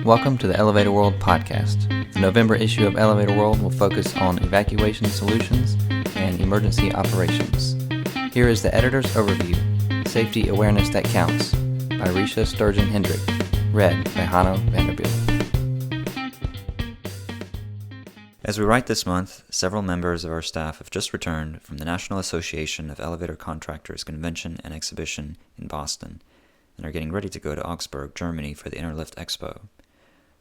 Welcome to the Elevator World podcast. The November issue of Elevator World will focus on evacuation solutions and emergency operations. Here is the editor's overview, Safety Awareness That Counts, by Ricia Hendrick, read by Hanno Vanderbilt. As we write this month, several members of our staff have just returned from the National Association of Elevator Contractors Convention and Exhibition in Boston, and are getting ready to go to Augsburg, Germany for the Interlift Expo.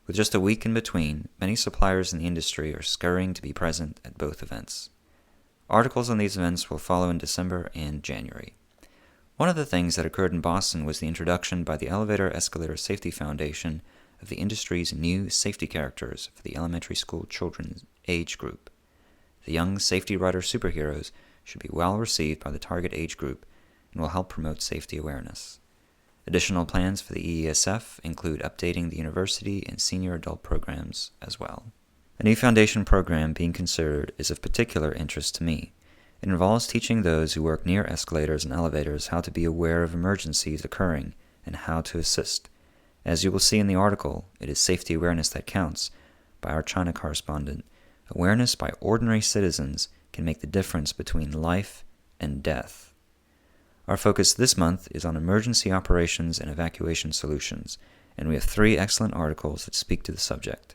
With just a week in between, many suppliers in the industry are scurrying to be present at both events. Articles on these events will follow in December and January. One of the things that occurred in Boston was the introduction by the Elevator Escalator Safety Foundation of the industry's new safety characters for the elementary school children's age group. The young safety rider superheroes should be well received by the target age group and will help promote safety awareness. Additional plans for the EESF include updating the university and senior adult programs as well. A new foundation program being considered is of particular interest to me. It involves teaching those who work near escalators and elevators how to be aware of emergencies occurring and how to assist. As you will see in the article, it is safety awareness that counts, by our China correspondent. Awareness by ordinary citizens can make the difference between life and death. Our focus this month is on emergency operations and evacuation solutions, and we have 3 excellent articles that speak to the subject.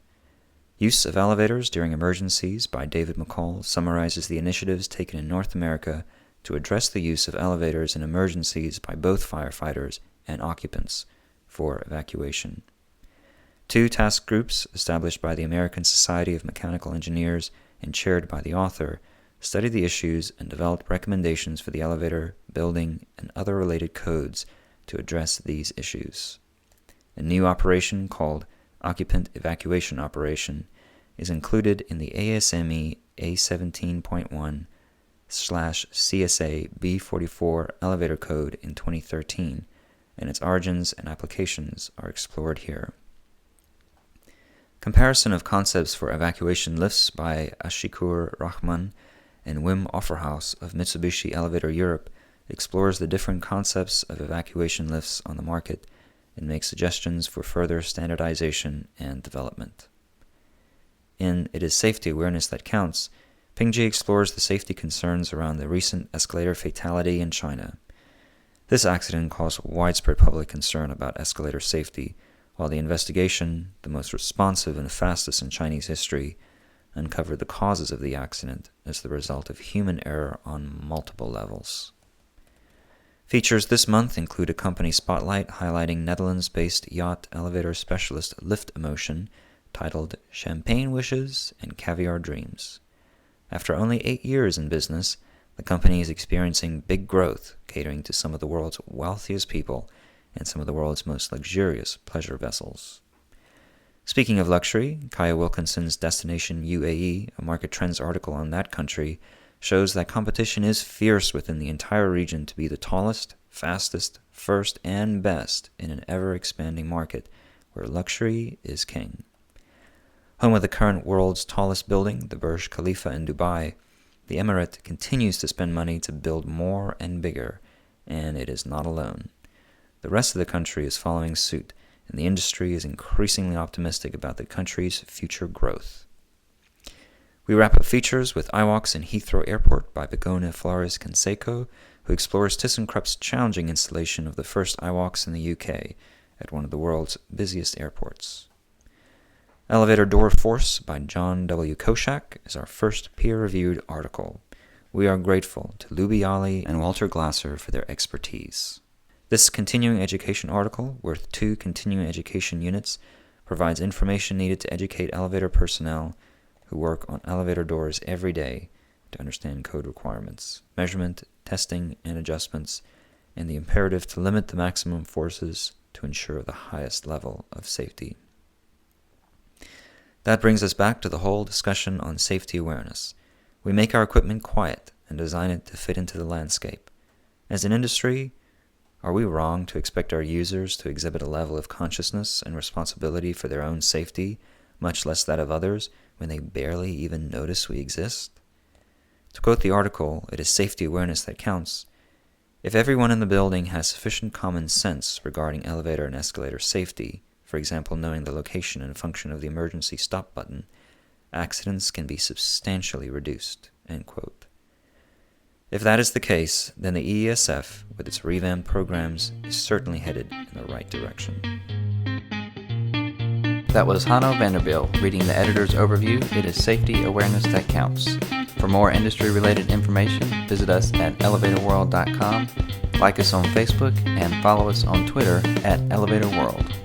Use of Elevators During Emergencies by David McCall summarizes the initiatives taken in North America to address the use of elevators in emergencies by both firefighters and occupants for evacuation. 2 task groups established by the American Society of Mechanical Engineers and chaired by the author studied the issues and developed recommendations for the elevator, building, and other related codes to address these issues. A new operation called Occupant Evacuation Operation is included in the ASME A17.1/CSA B44 elevator code in 2013, and its origins and applications are explored here. Comparison of concepts for evacuation lifts by Ashikur Rahman and Wim Offerhaus of Mitsubishi Elevator Europe explores the different concepts of evacuation lifts on the market and makes suggestions for further standardization and development. In It Is Safety Awareness That Counts, Pingji explores the safety concerns around the recent escalator fatality in China. This accident caused widespread public concern about escalator safety, while the investigation, the most responsive and fastest in Chinese history, uncovered the causes of the accident as the result of human error on multiple levels. Features this month include a company spotlight highlighting Netherlands-based yacht elevator specialist Lift Emotion, titled Champagne Wishes and Caviar Dreams. After only 8 years in business, the company is experiencing big growth, catering to some of the world's wealthiest people and some of the world's most luxurious pleasure vessels. Speaking of luxury, Kaya Wilkinson's Destination UAE, a market trends article on that country, shows that competition is fierce within the entire region to be the tallest, fastest, first, and best in an ever-expanding market where luxury is king. Home of the current world's tallest building, the Burj Khalifa in Dubai, the Emirate continues to spend money to build more and bigger, and it is not alone. The rest of the country is following suit, and the industry is increasingly optimistic about the country's future growth. We wrap up features with iWalks in Heathrow Airport by Begona Flores Canseco, who explores ThyssenKrupp's challenging installation of the first iWalks in the UK at one of the world's busiest airports. Elevator Door Force by John W. Koshak is our first peer-reviewed article. We are grateful to Luby Ali and Walter Glasser for their expertise. This continuing education article, worth 2 continuing education units, provides information needed to educate elevator personnel who work on elevator doors every day to understand code requirements, measurement, testing, and adjustments, and the imperative to limit the maximum forces to ensure the highest level of safety. That brings us back to the whole discussion on safety awareness. We make our equipment quiet and design it to fit into the landscape. As an industry, are we wrong to expect our users to exhibit a level of consciousness and responsibility for their own safety, much less that of others, when they barely even notice we exist? To quote the article, "It is safety awareness that counts." If everyone in the building has sufficient common sense regarding elevator and escalator safety, for example knowing the location and function of the emergency stop button, accidents can be substantially reduced." End quote. If that is the case, then the EESF, with its revamped programs, is certainly headed in the right direction. That was Hanno Vanderbilt reading the editor's overview. It is safety awareness that counts. For more industry-related information, visit us at elevatorworld.com, like us on Facebook, and follow us on Twitter at elevatorworld.